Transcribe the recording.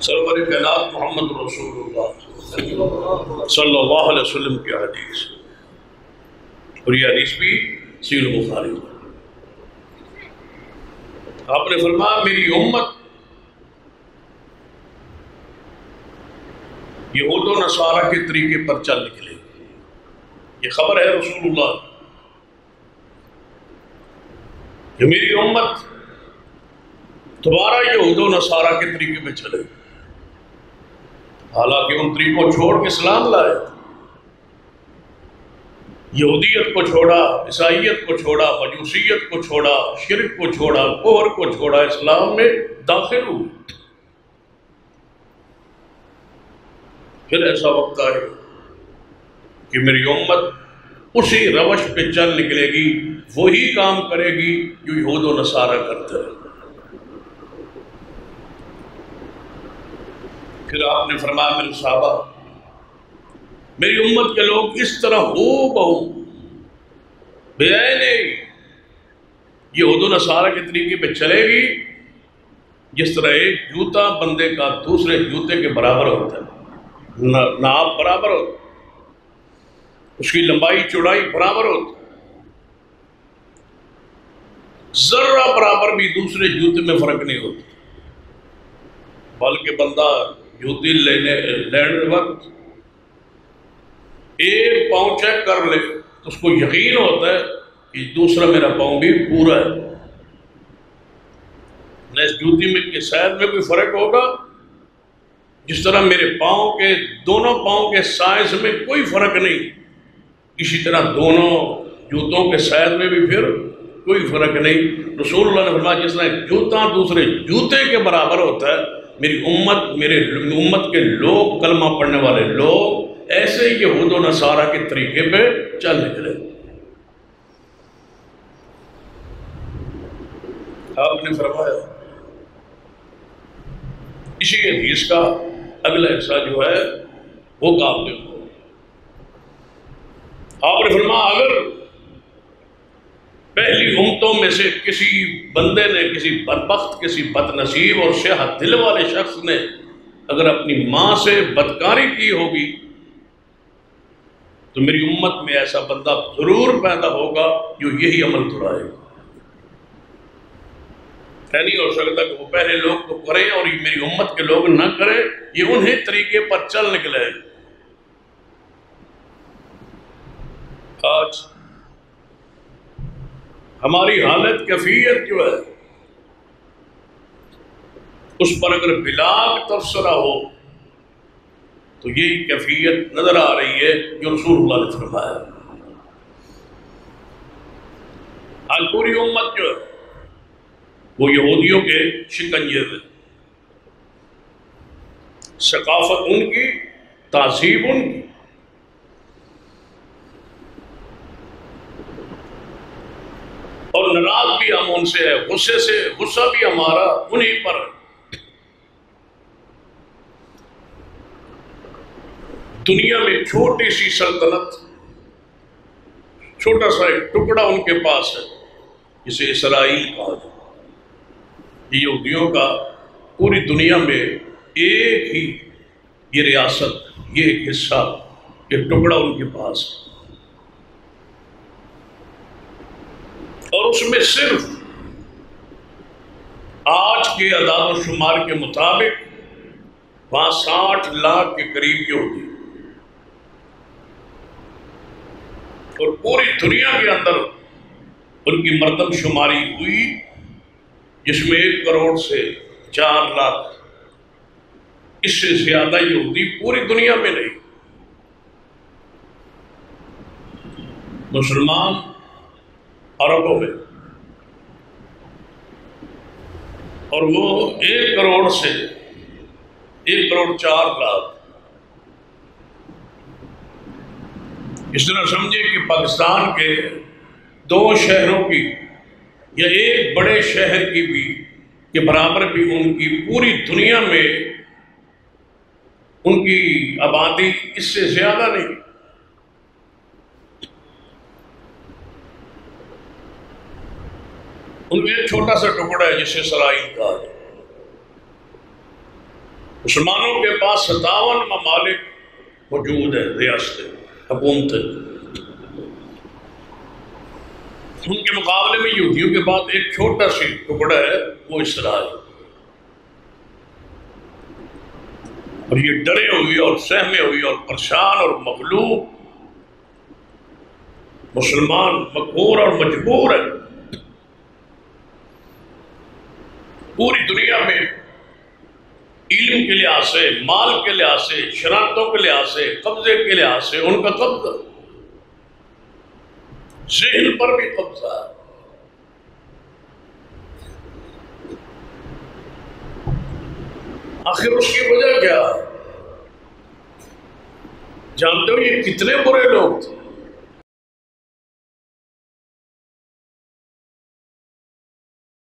سرور کائنات محمد رسول اللہ صلی اللہ علیہ وسلم کی حدیث، اور یہ حدیث بھی صحیح بخاری۔ آپ نے فرمایا میری امت یہود و نصارہ کے طریقے پر چل نکلے گی۔ یہ خبر ہے رسول اللہ کہ میری امت دوبارہ یہود و نصارہ کے طریقے پہ چلے گی، حالانکہ ان طریقوں چھوڑ کے اسلام لائے، یہودیت کو چھوڑا، عیسائیت کو چھوڑا، مجوسیت کو چھوڑا، شرک کو چھوڑا، کفر کو چھوڑا، اسلام میں داخل ہوئے۔ پھر ایسا وقت آئے کہ میری امت اسی روش پہ چل نکلے گی، وہی کام کرے گی جو یہود و نصارہ کرتے ہیں۔ پھر آپ نے فرمایا میرے صحابہ، میری امت کے لوگ اس طرح ہو بہو بے یہود و نصارہ کے طریقے پہ چلے گی جس طرح ایک جوتا بندے کا دوسرے جوتے کے برابر ہوتا ہے، ناپ برابر ہوتا ہے، اس کی لمبائی چوڑائی برابر ہوتی ہے، ذرہ برابر بھی دوسرے جوتے میں فرق نہیں ہوتا، بلکہ بندہ جوتی لینے وقت ایک پاؤں چیک کر لے تو اس کو یقین ہوتا ہے کہ دوسرا میرا پاؤں بھی پورا ہے، نہ اس جوتی میں کے سائز میں کوئی فرق ہوگا، جس طرح میرے پاؤں کے دونوں پاؤں کے سائز میں کوئی فرق نہیں، اسی طرح دونوں جوتوں کے سائز میں بھی پھر کوئی فرق نہیں۔ رسول اللہ نے فرمایا جس طرح جوتا دوسرے جوتے کے برابر ہوتا ہے، میری امت کے لوگ، کلمہ پڑھنے والے لوگ ایسے ہی یہود و نصارہ کے طریقے پہ چل نکلے۔ آپ نے فرمایا اسی حدیث کا اگلا حصہ جو ہے وہ کام دیکھو، آپ نے فرمایا اگر پہلی امتوں میں سے کسی بندے نے، کسی بدبخت، کسی بد نصیب اور سیاہ دل والے شخص نے اگر اپنی ماں سے بدکاری کی ہوگی تو میری امت میں ایسا بندہ ضرور پیدا ہوگا جو یہی عمل دہرائے گا۔ نہیں ہو سکتا کہ وہ پہلے لوگ تو کریں اور یہ میری امت کے لوگ نہ کریں، یہ انہیں طریقے پر چل نکلے۔ آج ہماری حالت، کیفیت جو ہے اس پر اگر بلاغ تبصرہ ہو تو یہی کیفیت نظر آ رہی ہے جو رسول اللہ نے فرمایا۔ آج پوری امت جو ہے وہ یہودیوں کے شکنجے میں، ثقافت ان کی، تہذیب ان کی، اور ناراض بھی ہم ان سے ہے، غصہ بھی ہمارا انہی پر ہے۔ دنیا میں چھوٹی سی سلطنت، چھوٹا سا ایک ٹکڑا ان کے پاس ہے جسے اسرائیل کہا جاتا ہے۔ یہودیوں کا پوری دنیا میں ایک ہی یہ ریاست، یہ ایک حصہ، یہ ٹکڑا ان کے پاس ہے، اور اس میں صرف آج کے اعداد و شمار کے مطابق وہاں 60 لاکھ کے قریب یہودی، اور پوری دنیا کے اندر ان کی مردم شماری ہوئی جس میں 1 کروڑ سے 4 لاکھ، اس سے زیادہ یہودی پوری دنیا میں نہیں۔ مسلمان عربوں میں، اور وہ 1 کروڑ سے 1 کروڑ 4 لاکھ۔ اس طرح سمجھے کہ پاکستان کے 2 شہروں کی یا ایک بڑے شہر کی بھی کے برابر بھی ان کی پوری دنیا میں ان کی آبادی اس سے زیادہ نہیں۔ ان میں ایک چھوٹا سا ٹکڑا ہے جسے اسرائیل کہا جاتا ہے، مسلمانوں کے پاس 57 ممالک موجود ہیں، ریاستیں، حکومتیں. ان کے مقابلے میں یہودیوں کے پاس ایک چھوٹا سی ٹکڑا ہے، وہ اسرائیل. اور یہ ڈرے ہوئے اور سہمے ہوئے اور پریشان اور مغلوب مسلمان مقہور اور مجبور ہے. پوری دنیا میں علم کے لحاظ سے، مال کے لحاظ سے، شراکتوں کے لحاظ سے، قبضے کے لحاظ سے ان کا قبضہ، ذہن پر بھی قبضہ ہے. آخر اس کی وجہ کیا؟ جانتے ہو یہ کتنے برے لوگ تھے؟